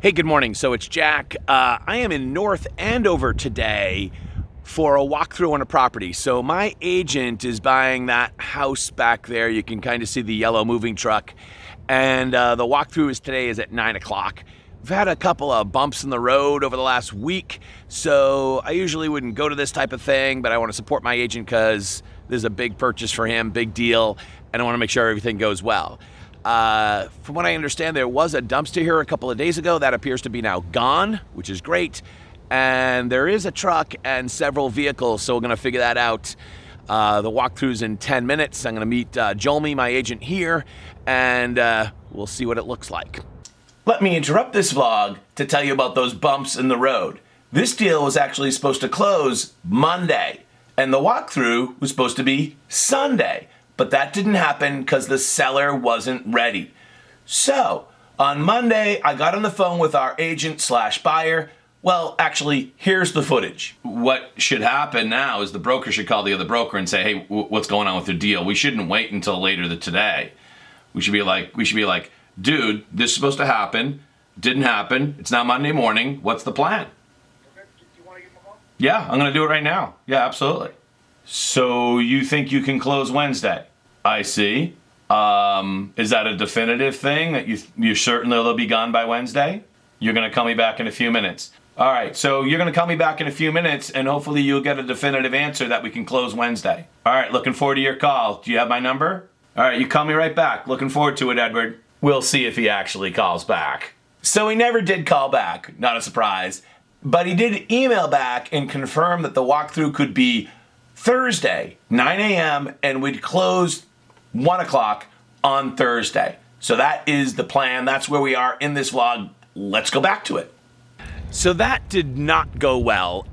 Hey, good morning. So it's Jack. I am in North Andover today for a walkthrough on a property. So my agent is buying that house back there. You can kind of see the yellow moving truck. And the walkthrough today is at 9 o'clock. We've had a couple of bumps in the road over the last week, so I usually wouldn't go to this type of thing, but I want to support my agent because this is a big purchase for him, big deal, and I want to make sure everything goes well. From what I understand, there was a dumpster here a couple of days ago. That appears to be now gone, which is great. And there is a truck and several vehicles, so we're going to figure that out. The walkthrough's in 10 minutes. I'm going to meet Jolmy, my agent here, and we'll see what it looks like. Let me interrupt this vlog to tell you about those bumps in the road. This deal was actually supposed to close Monday, and the walkthrough was supposed to be Sunday. But that didn't happen because the seller wasn't ready. So, on Monday, I got on the phone with our agent/buyer. Well, actually, here's the footage. What should happen now is the broker should call the other broker and say, hey, what's going on with the deal? We shouldn't wait until later today. We should be like, dude, this is supposed to happen. Didn't happen. It's now Monday morning. What's the plan? Okay. Do you want to give him a call? Yeah, I'm going to do it right now. Yeah, absolutely. So you think you can close Wednesday? I see. Is that a definitive thing that you're certain they'll be gone by Wednesday? You're going to call me back in a few minutes. All right, so you're going to call me back in a few minutes, and hopefully you'll get a definitive answer that we can close Wednesday. All right, looking forward to your call. Do you have my number? All right, you call me right back. Looking forward to it, Edward. We'll see if he actually calls back. So he never did call back, not a surprise. But he did email back and confirm that the walkthrough could be Thursday, 9 a.m., and we'd close 1 o'clock on Thursday. So that is the plan. That's where we are in this vlog. Let's go back to it. So that did not go well.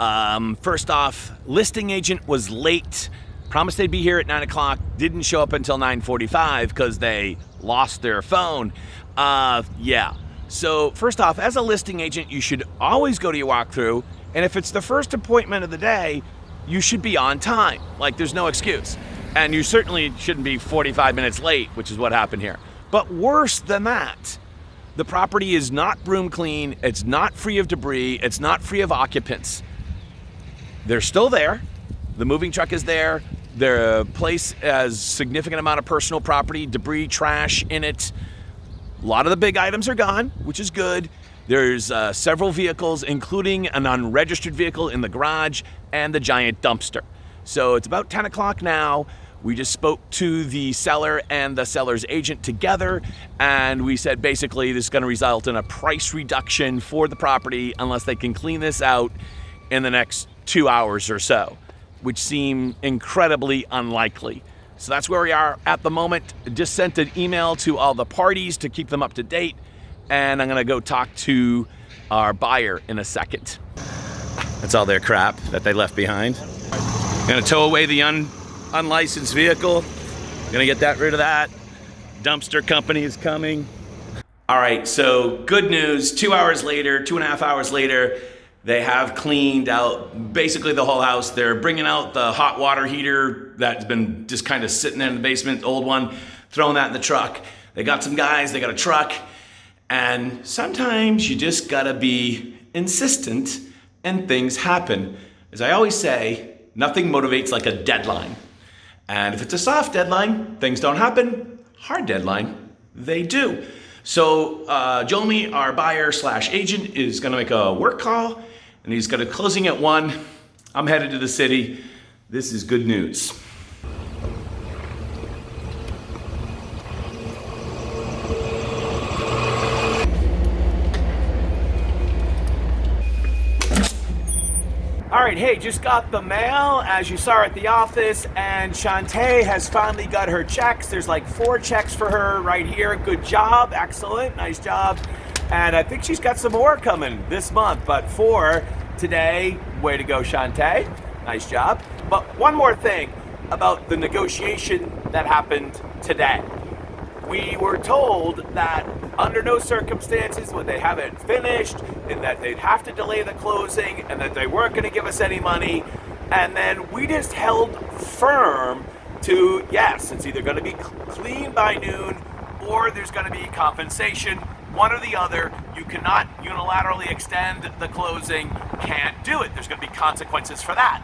First off, listing agent was late. Promised they'd be here at 9 o'clock. Didn't show up until 9:45 because they lost their phone. Yeah. So first off, as a listing agent, you should always go to your walkthrough. And if it's the first appointment of the day, you should be on time. Like, there's no excuse. And you certainly shouldn't be 45 minutes late, which is what happened here. But worse than that, the property is not broom clean. It's not free of debris. It's not free of occupants. They're still there. The moving truck is there. The place has significant amount of personal property, debris, trash in it. A lot of the big items are gone, which is good. There's several vehicles, including an unregistered vehicle in the garage and the giant dumpster. So it's about 10 o'clock now. We just spoke to the seller and the seller's agent together, and we said basically this is going to result in a price reduction for the property unless they can clean this out in the next 2 hours or so, which seem incredibly unlikely. So that's where we are at the moment. Just sent an email to all the parties to keep them up to date, and I'm going to go talk to our buyer in a second. That's all their crap that they left behind. Gonna tow away the unlicensed vehicle. Gonna get rid of that. Dumpster company is coming. All right, so good news. 2 hours later, 2.5 hours later, they have cleaned out basically the whole house. They're bringing out the hot water heater that's been just kind of sitting there in the basement, the old one, throwing that in the truck. They got some guys, they got a truck, and sometimes you just gotta be insistent and things happen. As I always say, nothing motivates like a deadline. And if it's a soft deadline, things don't happen. Hard deadline, they do. So Jolmy, our buyer/agent, is gonna make a work call, and he's gonna closing at 1. I'm headed to the city. This is good news. All right, hey, just got the mail, as you saw at the office, and Shantae has finally got her checks. There's like 4 checks for her right here. Good job, excellent, nice job. And I think she's got some more coming this month, but 4 today. Way to go, Shantae, nice job. But one more thing about the negotiation that happened today. We were told that under no circumstances would they have it finished, and that they'd have to delay the closing, and that they weren't going to give us any money. And then we just held firm to, yes, it's either going to be clean by noon or there's going to be compensation. one or the other. You cannot unilaterally extend the closing, can't do it. There's going to be consequences for that.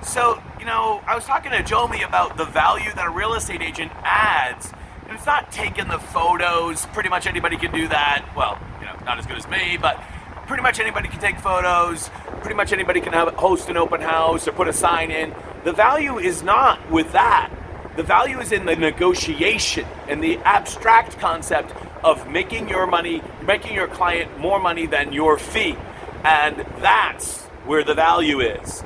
So, I was talking to Jomi about the value that a real estate agent adds. And it's not taking the photos. Pretty much anybody can do that. Well, not as good as me, but pretty much anybody can take photos. Pretty much anybody can host an open house or put a sign in. The value is not with that. The value is in the negotiation and the abstract concept of making your client more money than your fee. And that's where the value is.